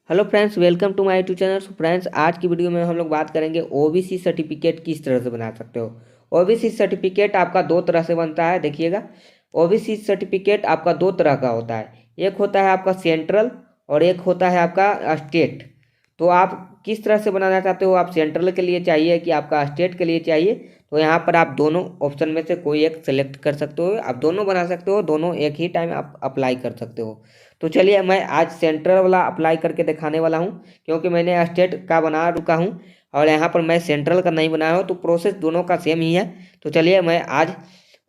Hello friends, welcome to my YouTube channel. Friends, आज की video में हम लोग बात करेंगे ओबीसी सर्टिफिकेट किस तरह से बना सकते हो। ओबीसी सर्टिफिकेट आपका दो तरह से बनता है। देखिएगा, ओबीसी सर्टिफिकेट आपका दो तरह का होता है। एक होता है आपका सेंट्रल और एक होता है आपका स्टेट। तो आप किस तरह से बनाना चाहते हो, आप सेंट्रल के लिए चाहिए कि आपका स्टेट के लिए चाहिए, तो यहाँ पर आप दोनों ऑप्शन में से कोई एक सेलेक्ट कर सकते हो। आप दोनों बना सकते हो, दोनों एक ही टाइम आप अप्लाई कर सकते हो। तो चलिए, मैं आज सेंट्रल वाला अप्लाई करके दिखाने वाला हूँ, क्योंकि मैंने स्टेट का बना चुका हूँ और यहाँ पर मैं सेंट्रल का नहीं बनाया हूँ, तो प्रोसेस दोनों का सेम ही है। तो चलिए, मैं आज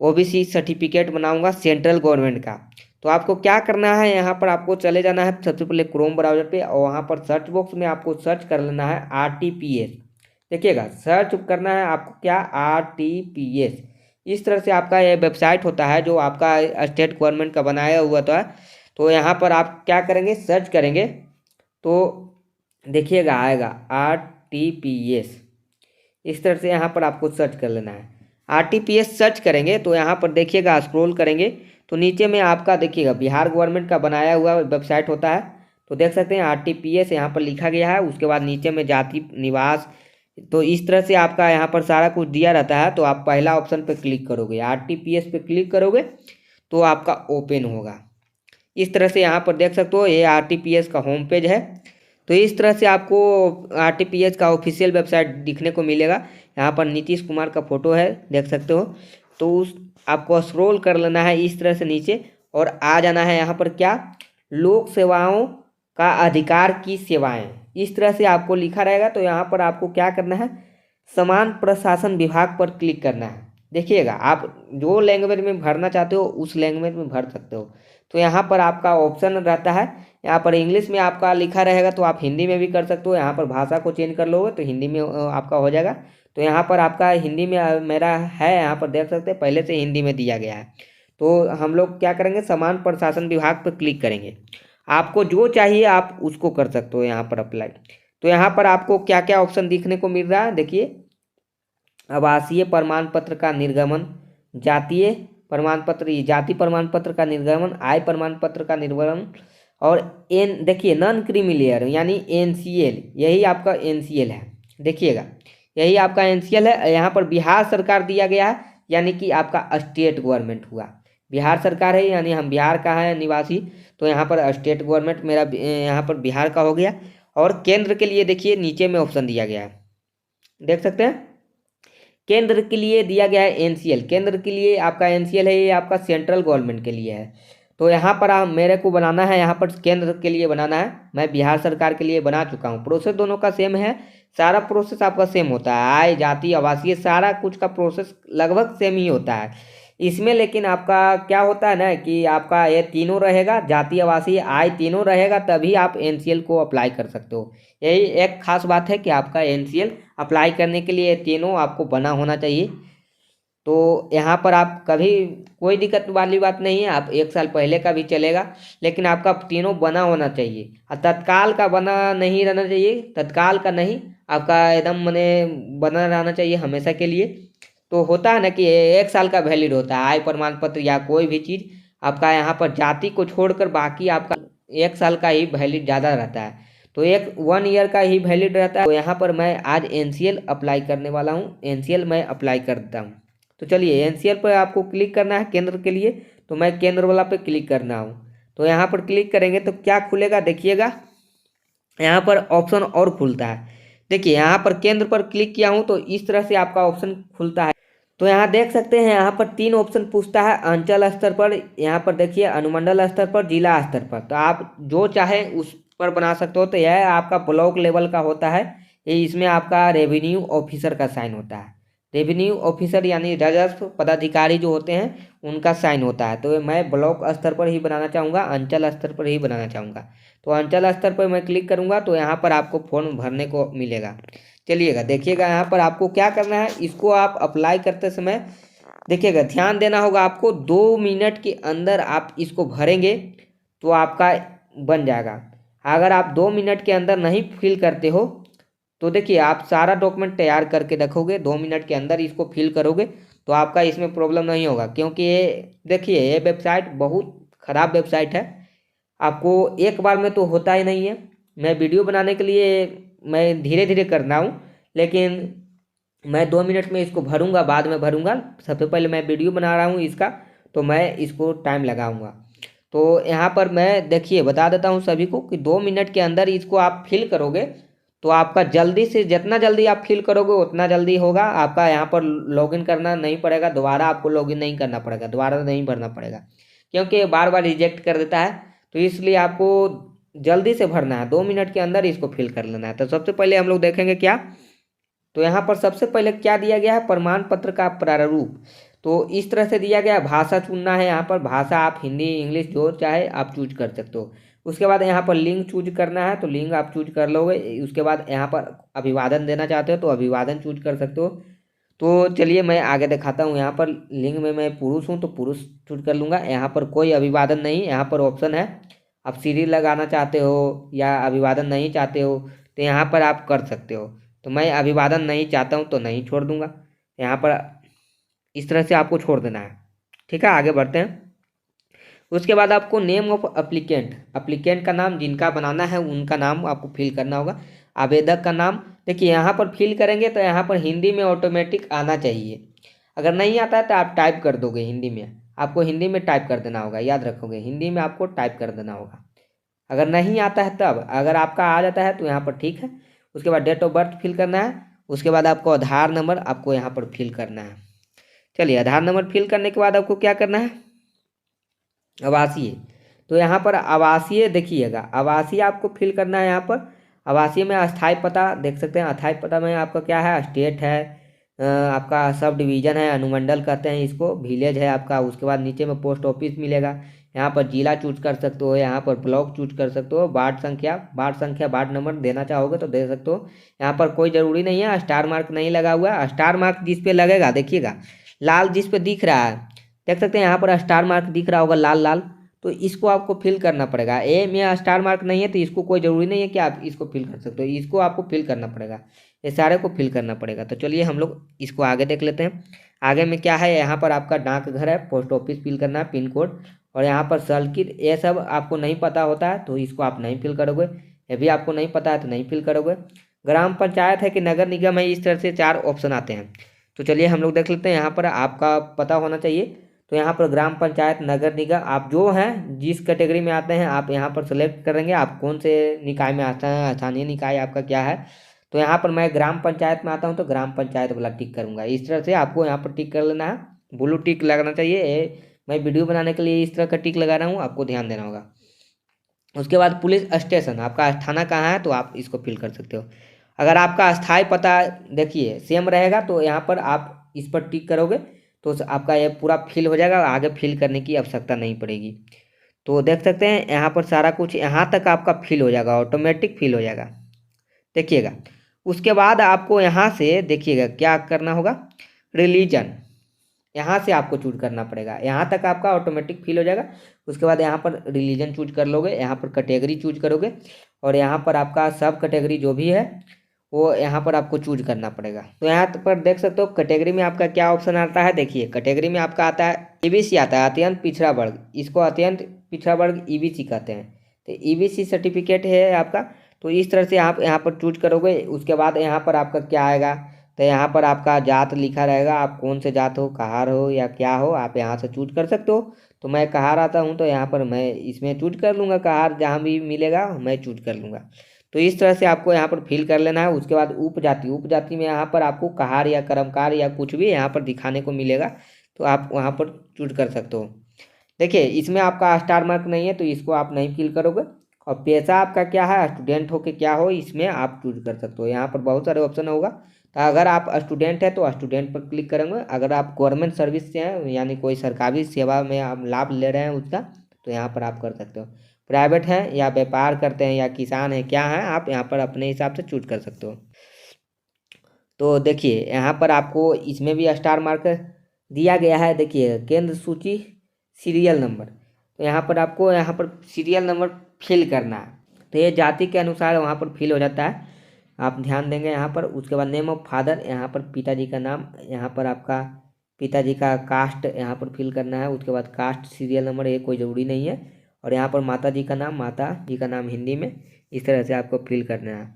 ओबीसी सर्टिफिकेट बनाऊंगा सेंट्रल गवर्नमेंट का। तो आपको क्या करना है, यहाँ पर आपको चले जाना है सबसे पहले क्रोम ब्राउजर पे, और वहाँ पर सर्च बॉक्स में आपको सर्च कर लेना है RTPS। देखिएगा, सर्च करना है आपको क्या, RTPS। इस तरह से आपका ये वेबसाइट होता है जो आपका स्टेट गवर्नमेंट का बनाया हुआ था। तो यहाँ पर आप क्या करेंगे, सर्च करेंगे तो देखिएगा आएगा RTPS। इस तरह से यहाँ पर आपको सर्च कर लेना है। RTPS सर्च करेंगे तो यहाँ पर देखिएगा, स्क्रॉल करेंगे तो नीचे में आपका देखिएगा बिहार गवर्नमेंट का बनाया हुआ वेबसाइट होता है। तो देख सकते हैं RTPS यहाँ पर लिखा गया है। उसके बाद नीचे में जाति निवास, तो इस तरह से आपका यहाँ पर सारा कुछ दिया रहता है। तो आप पहला ऑप्शन पे क्लिक करोगे, RTPS पे क्लिक करोगे तो आपका ओपन होगा। इस तरह से यहाँ पर देख सकते हो, ये RTPS का होम पेज है। तो इस तरह से आपको RTPS का ऑफिशियल वेबसाइट दिखने को मिलेगा। यहाँ पर नीतीश कुमार का फोटो है, देख सकते हो। तो उस आपको स्क्रॉल कर लेना है इस तरह से नीचे, और आ जाना है यहाँ पर क्या, लोक सेवाओं का अधिकार की सेवाएं। इस तरह से आपको लिखा रहेगा। तो यहाँ पर आपको क्या करना है, समान प्रशासन विभाग पर क्लिक करना है। देखिएगा, आप जो लैंग्वेज में भरना चाहते हो उस लैंग्वेज में भर सकते हो। तो यहाँ पर आपका ऑप्शन रहता है, यहाँ पर इंग्लिश में आपका लिखा रहेगा तो आप हिंदी में भी कर सकते हो। यहाँ पर भाषा को चेंज कर लोगे तो हिंदी में आपका हो जाएगा। तो यहाँ पर आपका हिंदी में मेरा है, यहाँ पर देख सकते हैं पहले से हिंदी में दिया गया है। तो हम लोग क्या करेंगे, समान प्रशासन विभाग पर क्लिक करेंगे। आपको जो चाहिए आप उसको कर सकते हो यहाँ पर अप्लाई। तो यहाँ पर आपको क्या क्या ऑप्शन दिखने को मिल रहा है, देखिए, आवासीय प्रमाण पत्र का निर्गमन, जातीय प्रमाण पत्र, ये जाति प्रमाण पत्र का निर्गमन, आय प्रमाण पत्र का निर्गमन, और एन देखिए नॉन क्रीमी लेयर यानी NCL, यही आपका NCL है। देखिएगा, यही आपका NCL है। यहाँ पर बिहार सरकार दिया गया है, यानी कि आपका स्टेट गवर्नमेंट हुआ। बिहार सरकार है यानी हम बिहार का है निवासी। तो यहाँ पर स्टेट गवर्नमेंट मेरा यहाँ पर बिहार का हो गया। और केंद्र के लिए देखिए नीचे में ऑप्शन दिया गया है, देख सकते हैं। केंद्र के लिए दिया गया है NCL, केंद्र के लिए आपका NCL है, ये आपका सेंट्रल गवर्नमेंट के लिए है। तो यहाँ पर मेरे को बनाना है, यहाँ पर केंद्र के लिए बनाना है। मैं बिहार सरकार के लिए बना चुका हूँ। प्रोसेस दोनों का सेम है, सारा प्रोसेस आपका सेम होता है। आय, जाति, आवासीय, सारा कुछ का प्रोसेस लगभग सेम ही होता है इसमें। लेकिन आपका क्या होता है ना कि आपका ये तीनों रहेगा, जाति, आवासीय, आय तीनों रहेगा, तभी आप NCL को अप्लाई कर सकते हो। यही एक खास बात है कि आपका NCL अप्लाई करने के लिए तीनों आपको बना होना चाहिए। तो यहाँ पर आप कभी कोई दिक्कत वाली बात नहीं है, आप 1 साल पहले का भी चलेगा, लेकिन आपका तीनों बना होना चाहिए। और तत्काल का बना नहीं रहना चाहिए, तत्काल का नहीं, आपका एकदम मने बना रहना चाहिए हमेशा के लिए। तो होता है ना कि 1 साल का वैलिड होता है आय प्रमाण पत्र या कोई भी चीज़ आपका। यहाँ पर जाति को छोड़कर बाकी आपका 1 साल का ही वैलिड ज़्यादा रहता है। तो 1 ईयर का ही वैलिड रहता है। तो यहाँ पर मैं आज NCL अप्लाई करने वाला हूँ, NCL मैं अप्लाई करता हूँ। तो चलिए, NCL पर आपको क्लिक करना है केंद्र के लिए। तो मैं केंद्र वाला पे क्लिक करना हूँ। तो यहाँ पर क्लिक करेंगे तो क्या खुलेगा, देखिएगा, यहाँ पर ऑप्शन और खुलता है। देखिए, यहाँ पर केंद्र पर क्लिक किया हूँ तो इस तरह से आपका ऑप्शन खुलता है। तो यहाँ देख सकते हैं, यहाँ पर 3 ऑप्शन पूछता है, अंचल स्तर पर, यहाँ पर देखिए अनुमंडल स्तर पर, जिला स्तर पर। तो आप जो चाहे उस पर बना सकते हो। तो यह आपका ब्लॉक लेवल का होता है, ये इसमें आपका रेवेन्यू ऑफिसर का साइन होता है। रेवेन्यू ऑफिसर यानी राजस्व पदाधिकारी जो होते हैं उनका साइन होता है। तो मैं ब्लॉक स्तर पर ही बनाना चाहूँगा, अंचल स्तर पर ही बनाना चाहूँगा। तो अंचल स्तर पर मैं क्लिक करूँगा तो यहाँ पर आपको फॉर्म भरने को मिलेगा। चलिएगा, देखिएगा, यहाँ पर आपको क्या करना है, इसको आप अप्लाई करते समय देखिएगा ध्यान देना होगा आपको। 2 मिनट के अंदर आप इसको भरेंगे तो आपका बन जाएगा। अगर आप 2 मिनट के अंदर नहीं फिल करते हो तो देखिए, आप सारा डॉक्यूमेंट तैयार करके रखोगे, 2 मिनट के अंदर इसको फिल करोगे तो आपका इसमें प्रॉब्लम नहीं होगा। क्योंकि ये देखिए, ये वेबसाइट बहुत ख़राब वेबसाइट है। आपको एक बार में तो होता ही नहीं है। मैं वीडियो बनाने के लिए मैं धीरे धीरे कर रहा हूँ, लेकिन मैं 2 मिनट में इसको भरूंगा, बाद में भरूंगा। सबसे पहले मैं वीडियो बना रहा हूँ इसका, तो मैं इसको टाइम लगाऊंगा। तो यहाँ पर मैं देखिए बता देता हूँ सभी को कि 2 मिनट के अंदर इसको आप फिल करोगे तो आपका जल्दी से जितना जल्दी आप फिल करोगे उतना जल्दी होगा आपका। यहाँ पर लॉगिन करना नहीं पड़ेगा, दोबारा आपको लॉगिन नहीं करना पड़ेगा, दोबारा नहीं भरना पड़ेगा, क्योंकि बार बार रिजेक्ट कर देता है। तो इसलिए आपको जल्दी से भरना है, 2 मिनट के अंदर इसको फिल कर लेना है। तो सबसे पहले हम लोग देखेंगे क्या, तो यहाँ पर सबसे पहले क्या दिया गया है, प्रमाण पत्र का प्रारूप। तो इस तरह से दिया गया है, भाषा चुनना है। यहाँ पर भाषा आप हिंदी इंग्लिश जो चाहे आप चूज कर सकते हो। उसके बाद यहाँ पर लिंग चूज करना है, तो लिंग आप चूज कर लोगे। उसके बाद यहाँ पर अभिवादन देना चाहते हो तो अभिवादन चूज कर सकते हो। तो चलिए मैं आगे दिखाता हूँ। यहाँ पर लिंग में मैं पुरुष हूँ तो पुरुष चूज कर लूँगा। यहाँ पर कोई अभिवादन नहीं, यहाँ पर ऑप्शन है आप सीढ़ी लगाना चाहते हो या अभिवादन नहीं चाहते हो तो यहाँ पर आप कर सकते हो। तो मैं अभिवादन नहीं चाहता हूँ तो नहीं छोड़ दूंगा। यहाँ पर इस तरह से आपको छोड़ देना है। ठीक है, आगे बढ़ते हैं। उसके बाद आपको नेम ऑफ अप्लीकेंट, अप्लीकेंट का नाम, जिनका बनाना है उनका नाम आपको फिल करना होगा। आवेदक का नाम, देखिए यहाँ पर फिल करेंगे तो यहाँ पर हिंदी में ऑटोमेटिक आना चाहिए। अगर नहीं आता है तो आप टाइप कर दोगे हिंदी में, आपको हिंदी में टाइप कर देना होगा, याद रखोगे हिंदी में आपको टाइप कर देना होगा। अगर नहीं आता है तब, अगर आपका आ जाता है तो यहाँ पर ठीक है। उसके बाद डेट ऑफ बर्थ फिल करना है। उसके बाद आपको आधार नंबर आपको यहाँ पर फिल करना है। चलिए, आधार नंबर फिल करने के बाद आपको क्या करना है, आवासीय। तो यहाँ पर आवासीय देखिएगा, आवासीय आपको फिल करना है। यहाँ पर आवासीय में अस्थायी पता देख सकते हैं। अस्थायी पता में आपका क्या है, स्टेट है, आपका सब डिवीज़न है, अनुमंडल कहते हैं इसको, विलेज है आपका। उसके बाद नीचे में पोस्ट ऑफिस मिलेगा। यहाँ पर जिला चूज कर सकते हो, यहाँ पर ब्लॉक चूज कर सकते हो, वार्ड संख्या, वार्ड नंबर देना चाहोगे तो दे सकते हो। यहाँ पर कोई ज़रूरी नहीं है, स्टार मार्क नहीं लगा हुआ है। स्टार मार्क जिस पे लगेगा देखिएगा, लाल जिस पे दिख रहा है, देख सकते हैं यहाँ पर स्टार मार्क दिख रहा होगा लाल लाल, तो इसको आपको फिल करना पड़ेगा। ए में स्टार मार्क नहीं है तो इसको कोई ज़रूरी नहीं है कि आप इसको फिल कर सकते हो, इसको आपको फिल करना पड़ेगा, ये सारे को फिल करना पड़ेगा। तो चलिए हम लोग इसको आगे देख लेते हैं। आगे में क्या है, यहाँ पर आपका डाकघर है, पोस्ट ऑफिस फिल करना है, पिन कोड, और यहाँ पर सर्किट, ये सब आपको नहीं पता होता है तो इसको आप नहीं फिल करोगे। ये भी आपको नहीं पता है तो नहीं फिल करोगे। ग्राम पंचायत है कि नगर निगम है, इस तरह से 4 ऑप्शन आते हैं। तो चलिए हम लोग देख लेते हैं। यहाँ पर आपका पता होना चाहिए, तो यहाँ पर ग्राम पंचायत, नगर निगम, आप जो हैं जिस कैटेगरी में आते हैं आप यहाँ पर सेलेक्ट करेंगे आप कौन से निकाय में आता है, स्थानीय निकाय आपका क्या है। तो यहाँ पर मैं ग्राम पंचायत में आता हूँ तो ग्राम पंचायत वाला टिक करूँगा। इस तरह से आपको यहाँ पर टिक कर लेना है, ब्लू टिक लगाना चाहिए। मैं वीडियो बनाने के लिए इस तरह का टिक लगा रहा हूँ, आपको ध्यान देना होगा। उसके बाद पुलिस स्टेशन, आपका थाना कहाँ है तो आप इसको फिल कर सकते हो। अगर आपका अस्थायी पता देखिए सेम रहेगा तो यहाँ पर आप इस पर टिक करोगे तो आपका ये पूरा फिल हो जाएगा, आगे फिल करने की आवश्यकता नहीं पड़ेगी। तो देख सकते हैं यहाँ पर सारा कुछ यहाँ तक आपका फिल हो जाएगा, ऑटोमेटिक फिल हो जाएगा, देखिएगा। उसके बाद आपको यहाँ से देखिएगा क्या करना होगा, रिलीजन, यहाँ से आपको चूज करना पड़ेगा। यहाँ तक आपका ऑटोमेटिक फिल हो जाएगा। उसके बाद यहाँ पर रिलीजन चूज कर लोगे, यहाँ पर कैटेगरी चूज करोगे, और यहाँ पर आपका सब कैटेगरी जो भी है वो यहाँ पर आपको चूज करना पड़ेगा। तो यहाँ पर देख सकते हो कैटेगरी में आपका क्या ऑप्शन आता है। देखिए कैटेगरी में आपका आता है ईबीसी, आता है अत्यंत पिछड़ा वर्ग, इसको अत्यंत पिछड़ा वर्ग ईबीसी कहते हैं। तो ईबीसी सर्टिफिकेट है आपका। तो इस तरह से आप यहाँ पर चूज करोगे। उसके बाद यहाँ पर आपका क्या आएगा, तो यहाँ पर आपका जात लिखा रहेगा, आप कौन से जात हो, कहार हो या क्या हो, आप यहाँ से चूज कर सकते हो। तो मैं कहार आता हूँ तो यहाँ पर मैं इसमें चूज कर लूँगा, कहार जहाँ भी मिलेगा मैं चूज कर लूँगा। तो इस तरह से आपको यहाँ पर फिल कर लेना है। उसके बाद उपजाति, उपजाति में यहाँ पर आपको कहार या कर्मकार या कुछ भी यहाँ पर दिखाने को मिलेगा, तो आप वहाँ पर चूज कर सकते हो। देखिए इसमें आपका स्टार मार्क नहीं है तो इसको आप नहीं फिल करोगे। और पेशा आपका क्या है, स्टूडेंट हो कि क्या हो, इसमें आप चूज कर सकते हो। यहाँ पर बहुत सारे ऑप्शन होगा, तो अगर आप स्टूडेंट है तो स्टूडेंट पर क्लिक करेंगे। अगर आप गवर्नमेंट सर्विस से हैं यानी कोई सरकारी सेवा में आप लाभ ले रहे हैं उसका, तो यहाँ पर आप कर सकते हो। प्राइवेट है या व्यापार करते हैं या किसान है क्या है, आप यहाँ पर अपने हिसाब से चूज कर सकते हो। तो देखिए यहाँ पर आपको इसमें भी स्टार मार्क दिया गया है। देखिए केंद्र सूची सीरियल नंबर, तो यहाँ पर आपको यहाँ पर सीरियल नंबर फिल करना है। तो ये जाति के अनुसार वहाँ पर फिल हो जाता है, आप ध्यान देंगे यहाँ पर। उसके बाद नेम ऑफ फादर, यहाँ पर पिताजी का नाम, यहाँ पर आपका पिताजी का कास्ट यहाँ पर फिल करना है। उसके बाद कास्ट सीरियल नंबर, ये कोई ज़रूरी नहीं है। और यहाँ पर माता जी का नाम, माता जी का नाम हिंदी में, इस तरह से आपको फिल करना है।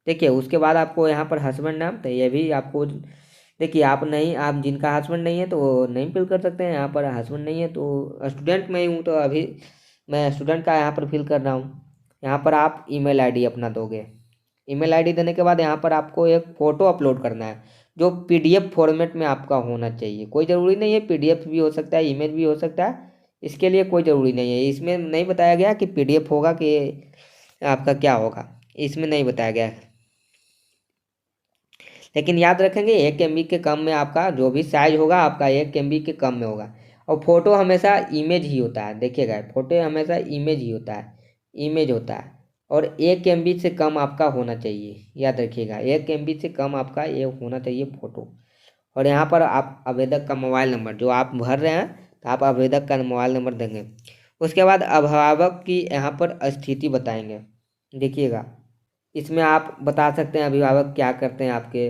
देखिए उसके बाद आपको यहाँ पर हस्बैंड नाम, तो ये भी आपको देखिए आप जिनका हस्बैंड नहीं है तो वो नहीं फिल कर सकते हैं। यहाँ पर हस्बैंड नहीं है तो स्टूडेंट में ही हूँ, तो अभी मैं स्टूडेंट का यहाँ पर फिल कर रहा हूँ। यहाँ पर आप ईमेल आईडी अपना दोगे। ईमेल आईडी देने के बाद यहाँ पर आपको एक फ़ोटो अपलोड करना है जो पीडीएफ फॉर्मेट में आपका होना चाहिए। कोई ज़रूरी नहीं है, पीडीएफ भी हो सकता है, इमेज भी हो सकता है, इसके लिए कोई ज़रूरी नहीं है। इसमें नहीं बताया गया कि पीडीएफ होगा कि आपका क्या होगा, इसमें नहीं बताया गया है। लेकिन याद रखेंगे 1 MB के कम में आपका जो भी साइज होगा आपका 1 MB के कम में होगा। और फोटो हमेशा इमेज ही होता है, देखिएगा फोटो हमेशा इमेज ही होता है, इमेज होता है। और 1 MB से कम आपका होना चाहिए, याद रखिएगा 1 MB से कम आपका ये होना चाहिए फ़ोटो। और यहाँ पर आप आवेदक का मोबाइल नंबर जो आप भर रहे हैं, तो आप आवेदक का मोबाइल नंबर देंगे। उसके बाद अभिभावक की यहाँ पर स्थिति बताएंगे। देखिएगा इसमें आप बता सकते हैं अभिभावक क्या करते हैं आपके।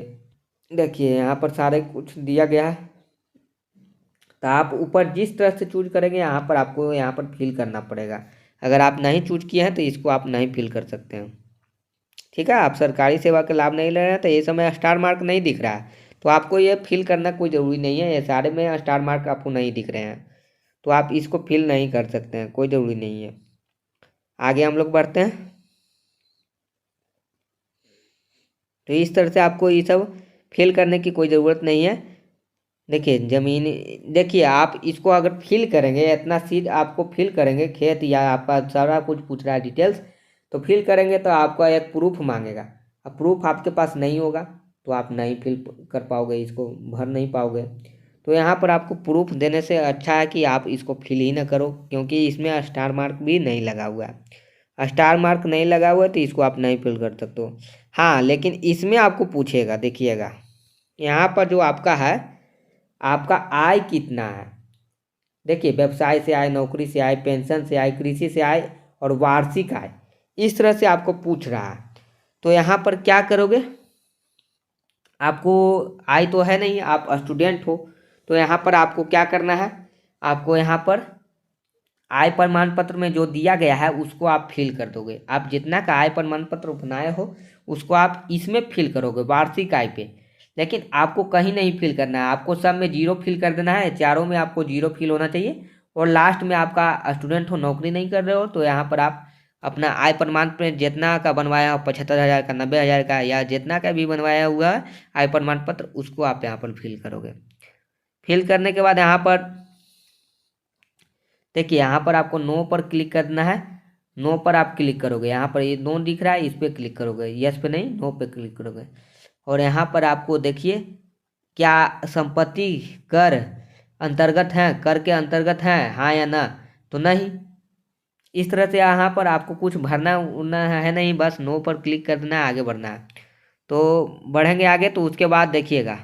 देखिए यहाँ पर सारे कुछ दिया गया है, तो आप ऊपर जिस तरह से चूज करेंगे यहाँ पर आपको यहाँ पर फिल करना पड़ेगा। अगर आप नहीं चूज किए हैं तो इसको आप नहीं फिल कर सकते हैं। ठीक है, आप सरकारी सेवा का लाभ नहीं ले रहे हैं तो ये समय स्टार मार्क नहीं दिख रहा है, तो आपको ये फिल करना कोई ज़रूरी नहीं है। ये सारे में स्टार मार्क आपको नहीं दिख रहे हैं तो आप इसको फिल नहीं कर सकते हैं, कोई ज़रूरी नहीं है। आगे हम लोग बढ़ते हैं। तो इस तरह से आपको ये सब फिल करने की कोई ज़रूरत नहीं है। देखिए ज़मीन, देखिए आप इसको अगर फिल करेंगे, इतना सीध आपको फिल करेंगे खेत या आपका सारा कुछ पूछ रहा है डिटेल्स, तो फिल करेंगे तो आपका एक प्रूफ मांगेगा। अब प्रूफ आपके पास नहीं होगा तो आप नहीं फिल कर पाओगे, इसको भर नहीं पाओगे। तो यहाँ पर आपको प्रूफ देने से अच्छा है कि आप इसको फिल ही ना करो, क्योंकि इसमें स्टार मार्क भी नहीं लगा हुआ है। स्टार मार्क नहीं लगा हुआ है तो इसको आप नहीं फिल कर सकते हो। हाँ, लेकिन इसमें आपको पूछेगा, देखिएगा यहाँ पर जो आपका है, आपका आय कितना है। देखिए व्यवसाय से आय, नौकरी से आय, पेंशन से आय, कृषि से आय और वार्षिक आय, इस तरह से आपको पूछ रहा है। तो यहाँ पर क्या करोगे, आपको आय तो है नहीं, आप स्टूडेंट हो, तो यहाँ पर आपको क्या करना है, आपको यहाँ पर आय प्रमाण पत्र में जो दिया गया है उसको आप फिल कर दोगे। आप जितना का आय प्रमाण पत्र बनाए हो उसको आप इसमें फिल करोगे वार्षिक आय पे। लेकिन आपको कहीं नहीं फिल करना है, आपको सब में 0 फिल कर देना है, चारों में आपको 0 फिल होना चाहिए। और लास्ट में आपका स्टूडेंट हो, नौकरी नहीं कर रहे हो, तो यहाँ पर आप अपना आय प्रमाण पत्र जितना का बनवाया हो, 75,000 का, 90,000 का, या जितना का भी बनवाया हुआ है आय प्रमाण पत्र, उसको आप यहाँ पर फिल करोगे। फिल करने के बाद यहाँ पर देखिए यहाँ पर आपको नो पर क्लिक करना है। नो पर आप क्लिक करोगे, यहाँ पर ये नो दिख रहा है, इस पर क्लिक करोगे, यस पे नहीं नो पे क्लिक करोगे। और यहाँ पर आपको देखिए क्या संपत्ति कर अंतर्गत है, कर के अंतर्गत है, हाँ या ना, तो नहीं। इस तरह से यहाँ पर आपको कुछ भरना उड़ना है नहीं, बस नो पर क्लिक कर देना है, आगे बढ़ना है। तो बढ़ेंगे आगे, तो उसके बाद देखिएगा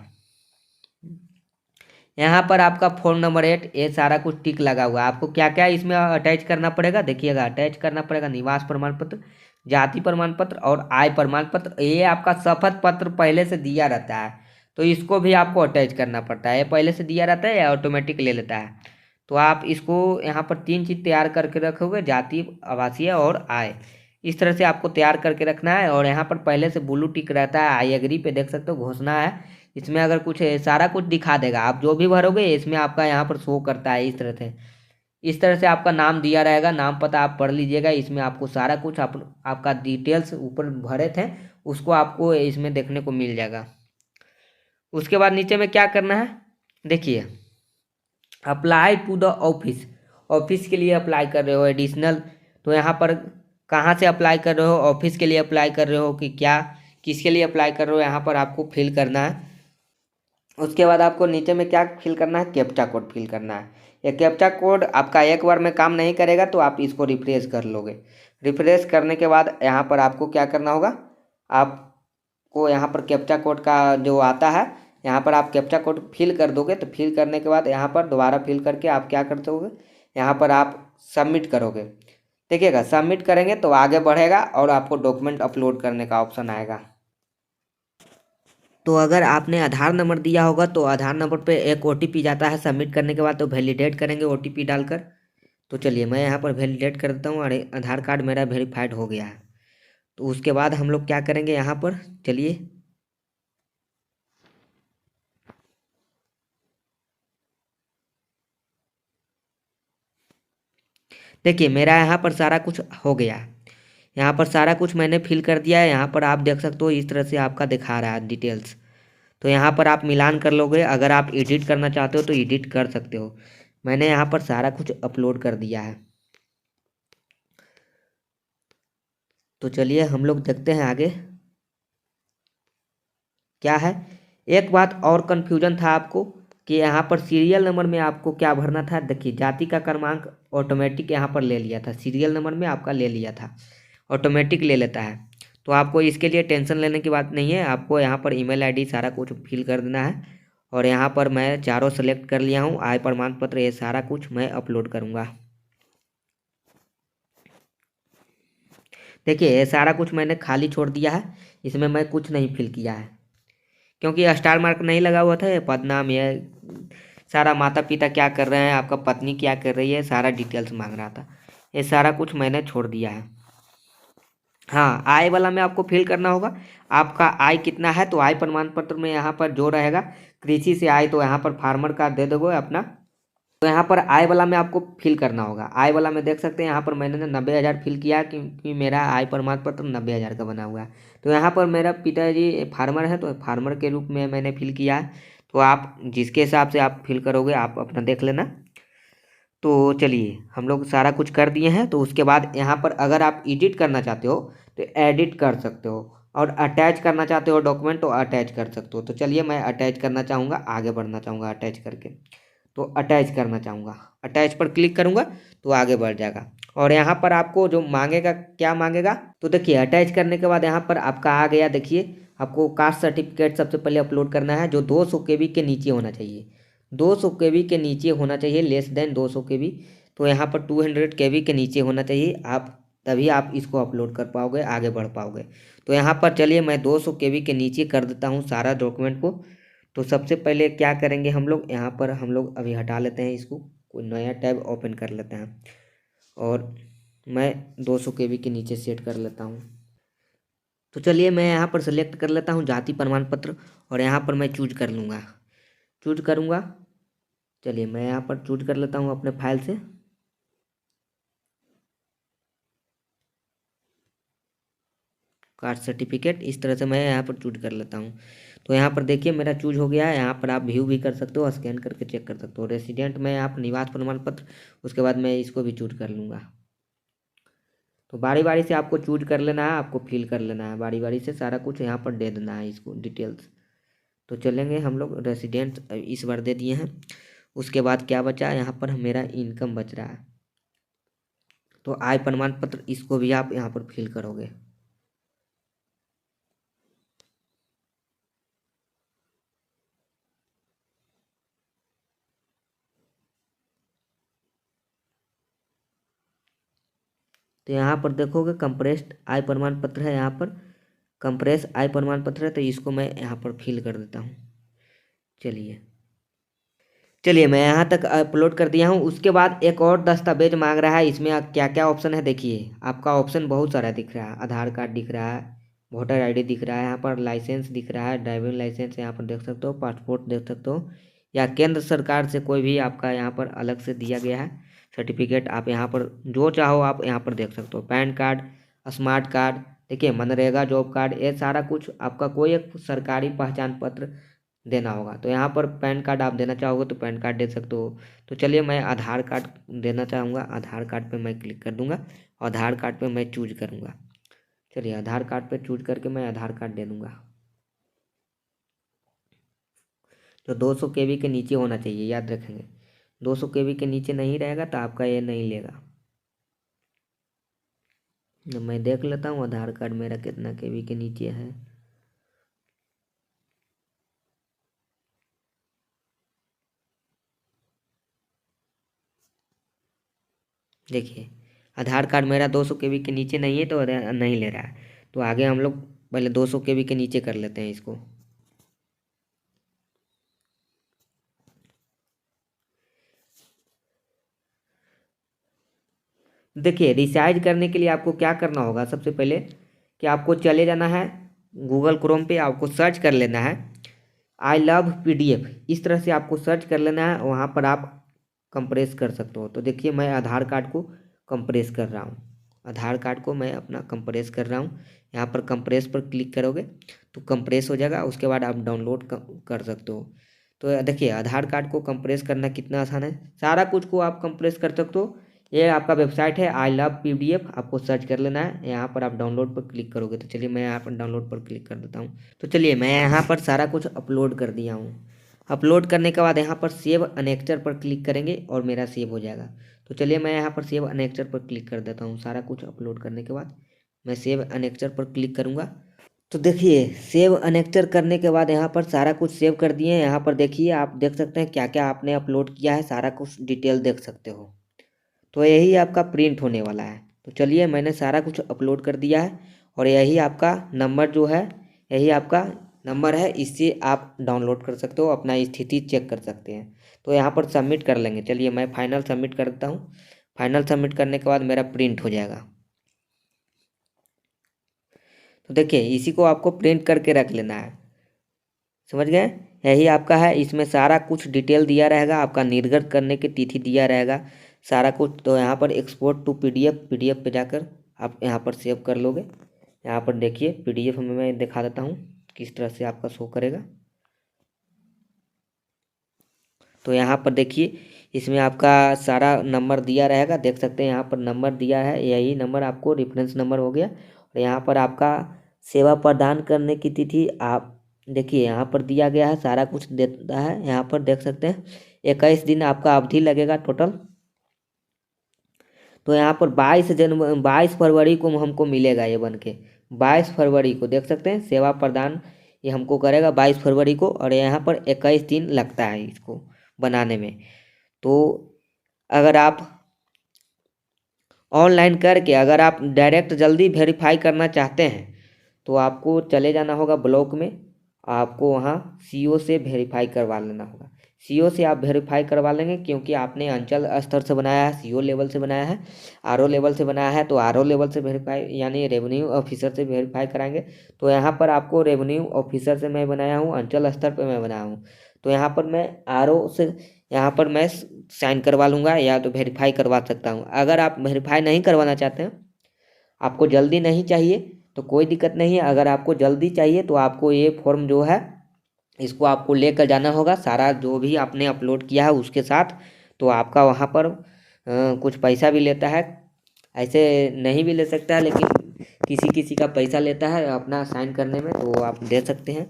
यहाँ पर आपका फॉर्म नंबर 8, ये सारा कुछ टिक लगा हुआ है। आपको क्या क्या इसमें अटैच करना पड़ेगा, देखिएगा अटैच करना पड़ेगा निवास प्रमाण पत्र, जाति प्रमाण पत्र और आय प्रमाण पत्र। ये आपका शपथ पत्र पहले से दिया रहता है, तो इसको भी आपको अटैच करना पड़ता है। ये पहले से दिया रहता है या ऑटोमेटिक ले लेता है, तो आप इसको यहाँ पर 3 चीज़ तैयार करके रखोगे, जाति, आवासीय और आय। इस तरह से आपको तैयार करके रखना है। और यहाँ पर पहले से ब्लू टिक रहता है, आई एग्री पे देख सकते हो घोषणा है, इसमें अगर कुछ सारा कुछ दिखा देगा, आप जो भी भरोगे इसमें आपका यहाँ पर शो करता है। इस तरह से आपका नाम दिया रहेगा, नाम पता आप पढ़ लीजिएगा। इसमें आपको सारा कुछ आपका डिटेल्स ऊपर भरे थे उसको आपको इसमें देखने को मिल जाएगा। उसके बाद नीचे में क्या करना है, देखिए apply to the office, office के लिए अप्लाई कर रहे हो एडिशनल, तो यहाँ पर कहाँ से अप्लाई कर रहे हो, ऑफिस के लिए अप्लाई कर रहे हो कि क्या, किसके लिए अप्लाई कर रहे हो, यहाँ पर आपको फिल करना है। उसके बाद आपको नीचे में क्या फिल करना है, कैप्चा कोड फिल करना है। ये कैप्चा कोड आपका एक बार में काम नहीं करेगा, तो आप इसको रिफ्रेश कर लोगे। रिफ्रेश करने के बाद यहाँ पर आपको क्या करना होगा, आपको यहाँ पर कैप्चा कोड का जो आता है, यहाँ पर आप कैप्चा कोड फिल कर दोगे। तो फिल करने के बाद यहाँ पर दोबारा फिल करके आप क्या कर दोगे, यहाँ पर आप सबमिट करोगे। देखिएगा सबमिट करेंगे तो आगे बढ़ेगा और आपको डॉक्यूमेंट अपलोड करने का ऑप्शन आएगा। तो अगर आपने आधार नंबर दिया होगा तो आधार नंबर पे एक ओटीपी जाता है सबमिट करने के बाद, तो वैलिडेट करेंगे ओटीपी डालकर। तो चलिए मैं यहाँ पर वैलिडेट कर देता हूँ और आधार कार्ड मेरा वेरीफाइड हो गया है। तो उसके बाद हम लोग क्या करेंगे यहाँ पर, चलिए देखिए मेरा यहाँ पर सारा कुछ हो गया है। यहाँ पर सारा कुछ मैंने फिल कर दिया है। यहाँ पर आप देख सकते हो इस तरह से आपका दिखा रहा है डिटेल्स। तो यहाँ पर आप मिलान कर लोगे। अगर आप एडिट करना चाहते हो तो एडिट कर सकते हो। मैंने यहाँ पर सारा कुछ अपलोड कर दिया है। तो चलिए हम लोग देखते हैं आगे क्या है। एक बात और कन्फ्यूजन था आपको कि यहाँ पर सीरियल नंबर में आपको क्या भरना था। देखिए जाति का क्रमांक ऑटोमेटिक यहाँ पर ले लिया था, सीरियल नंबर में आपका ले लिया था, ऑटोमेटिक ले लेता है। तो आपको इसके लिए टेंशन लेने की बात नहीं है। आपको यहाँ पर ईमेल आईडी सारा कुछ फिल कर देना है। और यहाँ पर मैं चारों सेलेक्ट कर लिया हूँ। आय प्रमाण पत्र ये सारा कुछ मैं अपलोड करूँगा। देखिए ये सारा कुछ मैंने खाली छोड़ दिया है, इसमें मैं कुछ नहीं फिल किया है क्योंकि स्टार मार्क नहीं लगा हुआ था। ये पद नाम, ये सारा माता पिता क्या कर रहे हैं, आपका पत्नी क्या कर रही है, सारा डिटेल्स मांग रहा था। ये सारा कुछ मैंने छोड़ दिया है। हाँ आय वाला में आपको फिल करना होगा। आपका आय कितना है, तो आय प्रमाण पत्र में यहाँ पर जो रहेगा कृषि से आय, तो यहाँ पर फार्मर का दे दोगे अपना। तो यहाँ पर आय वाला में आपको फिल करना होगा। आय वाला में देख सकते हैं यहाँ पर मैंने 90,000 फिल किया क्योंकि मेरा आय प्रमाण पत्र 90,000 का बना हुआ है। तो यहाँ पर मेरा पिताजी फार्मर है तो फार्मर के रूप में मैंने फिल किया है। तो आप जिसके हिसाब से आप फिल करोगे आप अपना देख लेना। तो चलिए हम लोग सारा कुछ कर दिए हैं। तो उसके बाद यहाँ पर अगर आप एडिट करना चाहते हो तो एडिट कर सकते हो, और अटैच करना चाहते हो डॉक्यूमेंट तो अटैच कर सकते हो। तो चलिए मैं अटैच करना चाहूँगा, आगे बढ़ना चाहूँगा अटैच करके। तो अटैच करना चाहूँगा, अटैच पर क्लिक करूँगा तो आगे बढ़ जाएगा। और यहाँ पर आपको जो मांगेगा, क्या मांगेगा, तो देखिए अटैच करने के बाद यहाँ पर आपका आ गया। देखिए आपको कास्ट सर्टिफिकेट सबसे पहले अपलोड करना है जो 200 KB के नीचे होना चाहिए। 200 KB के नीचे होना चाहिए, लेस देन 200 KB। तो यहाँ पर 200 KB के नीचे होना चाहिए आप, तभी आप इसको अपलोड कर पाओगे, आगे बढ़ पाओगे। तो यहाँ पर चलिए मैं 200 KB के नीचे कर देता हूँ सारा डॉक्यूमेंट को। तो सबसे पहले क्या करेंगे हम लोग, यहाँ पर हम लोग अभी हटा लेते हैं इसको, कोई नया टैब ओपन कर लेते हैं। और मैं 200 KB के नीचे सेट कर लेता हूँ। तो चलिए मैं यहाँ पर सेलेक्ट कर लेता हूँ जाति प्रमाण पत्र, और यहाँ पर मैं चूज कर लूँगा, चूज करूँगा। चलिए मैं यहाँ पर चूज कर लेता हूँ अपने फाइल से। कास्ट सर्टिफिकेट इस तरह से मैं यहाँ पर चूज कर लेता हूँ। तो यहाँ पर देखिए मेरा चूज हो गया है। यहाँ पर आप व्यू भी कर सकते हो, स्कैन करके चेक कर सकते हो। रेसिडेंट में यहाँ पर निवास प्रमाण पत्र, उसके बाद मैं इसको भी चूज कर लूँगा। तो बारी बारी से आपको चूज कर लेना है, आपको फिल कर लेना है, बारी बारी से सारा कुछ यहाँ पर दे देना है इसको डिटेल्स। तो चलेंगे हम लोग रेसिडेंट इस बार दे दिए हैं। उसके बाद क्या बचा, यहाँ पर मेरा इनकम बच रहा है। तो आय प्रमाण पत्र इसको भी आप यहाँ पर फिल करोगे। तो यहाँ पर देखोगे कंप्रेस्ड आय प्रमाण पत्र है, यहाँ पर कंप्रेस आय प्रमाण पत्र है, तो इसको मैं यहाँ पर फिल कर देता हूँ। चलिए चलिए मैं यहाँ तक अपलोड कर दिया हूँ। उसके बाद एक और दस्तावेज मांग रहा है। इसमें क्या क्या ऑप्शन है देखिए, आपका ऑप्शन बहुत सारा दिख रहा है। आधार कार्ड दिख रहा है, वोटर आईडी दिख रहा है, यहाँ पर लाइसेंस दिख रहा है, ड्राइविंग लाइसेंस यहाँ पर देख सकते हो, पासपोर्ट देख सकते हो, या केंद्र सरकार से कोई भी आपका यहाँ पर अलग से दिया गया है सर्टिफिकेट, आप यहाँ पर जो चाहो आप यहाँ पर देख सकते हो। पैन कार्ड, स्मार्ट कार्ड, देखिए मनरेगा जॉब कार्ड, ये सारा कुछ आपका कोई एक सरकारी पहचान पत्र देना होगा। तो यहाँ पर पैन कार्ड आप देना चाहोगे तो पैन कार्ड दे सकते हो। तो चलिए मैं आधार कार्ड देना चाहूँगा, आधार कार्ड पे मैं क्लिक कर दूँगा, आधार कार्ड पे मैं चूज करूँगा। चलिए आधार कार्ड पे चूज करके मैं आधार कार्ड दे दूँगा। तो 200 KB के नीचे होना चाहिए, याद रखेंगे। 200 KB के नीचे नहीं रहेगा तो आपका ये नहीं लेगा। तो मैं देख लेता हूँ आधार कार्ड मेरा कितना KB के नीचे है। देखिए आधार कार्ड मेरा 200 KB के नीचे नहीं है, तो नहीं ले रहा है। तो आगे हम लोग पहले 200 KB के नीचे कर लेते हैं इसको। देखिए रिसाइज करने के लिए आपको क्या करना होगा, सबसे पहले कि आपको चले जाना है गूगल क्रोम पे, आपको सर्च कर लेना है आई लव PDF। इस तरह से आपको सर्च कर लेना है, वहाँ पर आप कंप्रेस कर सकते हो। तो देखिए मैं आधार कार्ड को कंप्रेस कर रहा हूँ, आधार कार्ड को मैं अपना कंप्रेस कर रहा हूँ। यहाँ पर कंप्रेस पर क्लिक करोगे तो कंप्रेस हो जाएगा, उसके बाद आप डाउनलोड कर सकते हो। तो देखिए आधार कार्ड को कंप्रेस करना कितना आसान है, सारा कुछ को आप कंप्रेस कर सकते हो। ये आपका वेबसाइट है आई लव PDF, आपको सर्च कर लेना है, यहाँ पर आप डाउनलोड पर क्लिक करोगे। तो चलिए मैं यहाँ पर डाउनलोड पर क्लिक कर देता हूँ। तो चलिए मैं यहाँ पर सारा कुछ अपलोड कर दिया हूँ। अपलोड करने के बाद यहाँ पर सेव अनेक्चर पर क्लिक करेंगे और मेरा सेव हो जाएगा। तो चलिए मैं यहाँ पर सेव अनेक्चर पर क्लिक कर देता हूँ। सारा कुछ अपलोड करने के बाद मैं सेव अनेक्चर पर क्लिक करूँगा। तो देखिए सेव अनेक्चर करने के बाद यहाँ पर सारा कुछ सेव कर दिए हैं। यहाँ पर देखिए आप देख सकते हैं क्या क्या आपने अपलोड किया है, सारा कुछ डिटेल देख सकते हो। तो यही आपका प्रिंट होने वाला है। तो चलिए मैंने सारा कुछ अपलोड कर दिया है और यही आपका नंबर जो है, यही आपका नंबर है, इससे आप डाउनलोड कर सकते हो, अपना स्थिति चेक कर सकते हैं। तो यहाँ पर सबमिट कर लेंगे। चलिए मैं फाइनल सबमिट कर देता हूँ। फाइनल सबमिट करने के बाद मेरा प्रिंट हो जाएगा। तो देखिए इसी को आपको प्रिंट करके रख लेना है, समझ गए। यही आपका है, इसमें सारा कुछ डिटेल दिया रहेगा, आपका निर्गत करने की तिथि दिया रहेगा, सारा कुछ। तो यहाँ पर एक्सपोर्ट टू PDF पे जाकर आप यहाँ पर सेव कर लोगे। यहाँ पर देखिए PDF में मैं दिखा देता हूँ किस तरह से आपका शो करेगा। तो यहाँ पर देखिए इसमें आपका सारा नंबर दिया रहेगा, देख सकते हैं यहाँ पर नंबर दिया है, यही नंबर आपको रेफरेंस नंबर हो गया। और यहाँ पर आपका सेवा प्रदान करने की तिथि आप देखिए यहाँ पर दिया गया है, सारा कुछ देता है। यहाँ पर देख सकते हैं 21 दिन आपका अवधि लगेगा टोटल। तो यहाँ पर 22 फरवरी को हमको मिलेगा ये बन के, 22 फरवरी को देख सकते हैं सेवा प्रदान ये हमको करेगा 22 फरवरी को। और यहाँ पर 21 दिन लगता है इसको बनाने में। तो अगर आप ऑनलाइन करके अगर आप डायरेक्ट जल्दी वेरीफाई करना चाहते हैं तो आपको चले जाना होगा ब्लॉक में, आपको वहाँ CO से वेरीफाई करवा लेना होगा। CO से आप वेरीफाई करवा लेंगे, क्योंकि आपने अंचल स्तर से बनाया है, CO लेवल से बनाया है, RO लेवल से बनाया है। तो RO लेवल से वेरीफाई यानी रेवेन्यू ऑफिसर से वेरीफाई कराएंगे। तो यहाँ पर आपको रेवेन्यू ऑफिसर से मैं बनाया हूँ, अंचल स्तर पर मैं बनाया हूँ। तो यहाँ पर मैं RO से यहाँ पर मैं साइन करवा लूँगा या तो वेरीफाई करवा सकता हूँ। अगर आप वेरीफाई नहीं करवाना चाहते हैं, आपको जल्दी नहीं चाहिए तो कोई दिक्कत नहीं है। अगर आपको जल्दी चाहिए तो आपको ये फॉर्म जो है इसको आपको लेकर जाना होगा, सारा जो भी आपने अपलोड किया है उसके साथ। तो आपका वहाँ पर कुछ पैसा भी लेता है, ऐसे नहीं भी ले सकता है, लेकिन किसी किसी का पैसा लेता है अपना साइन करने में। तो आप दे सकते हैं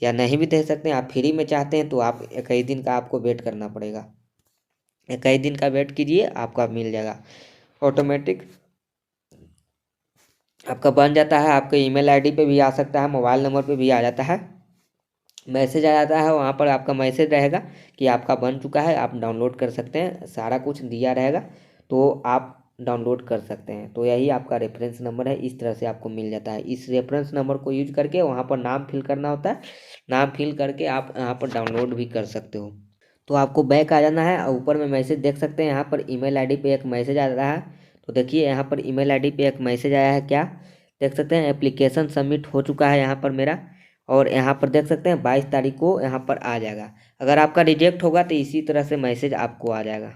या नहीं भी दे सकते हैं। आप फ्री में चाहते हैं तो आप 21 दिन का आपको वेट करना पड़ेगा। 21 दिन का वेट कीजिए, आपका मिल जाएगा ऑटोमेटिक, आपका बन जाता है। आपके ईमेल आईडी पे भी आ सकता है, मोबाइल नंबर पे भी आ जाता है, मैसेज आ जाता है। वहाँ पर आपका मैसेज रहेगा कि आपका बन चुका है, आप डाउनलोड कर सकते हैं, सारा कुछ दिया रहेगा तो आप डाउनलोड कर सकते हैं। तो यही आपका रेफरेंस नंबर है, इस तरह से आपको मिल जाता है। इस रेफरेंस नंबर को यूज करके वहाँ पर नाम फिल करना होता है, नाम फिल करके आप यहाँ पर डाउनलोड भी कर सकते हो। तो आपको बैक आ जाना है, ऊपर में मैसेज देख सकते हैं, यहाँ पर ईमेल आईडी पे एक मैसेज आ रहा है। तो देखिए यहाँ पर ईमेल आईडी पे एक मैसेज आया है, क्या देख सकते हैं, एप्लीकेशन सबमिट हो चुका है यहाँ पर मेरा। और यहाँ पर देख सकते हैं 22 तारीख को यहाँ पर आ जाएगा। अगर आपका रिजेक्ट होगा तो इसी तरह से मैसेज आपको आ जाएगा।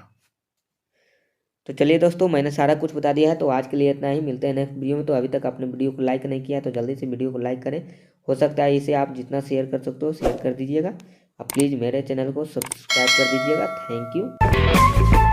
तो चलिए दोस्तों मैंने सारा कुछ बता दिया है। तो आज के लिए इतना ही, मिलते हैं नेक्स्ट वीडियो में। तो अभी तक आपने वीडियो को लाइक नहीं किया है तो जल्दी से वीडियो को लाइक करें, हो सकता है इसे आप जितना शेयर कर सकते हो शेयर कर दीजिएगा। आप प्लीज़ मेरे चैनल को सब्सक्राइब कर दीजिएगा। Thank you.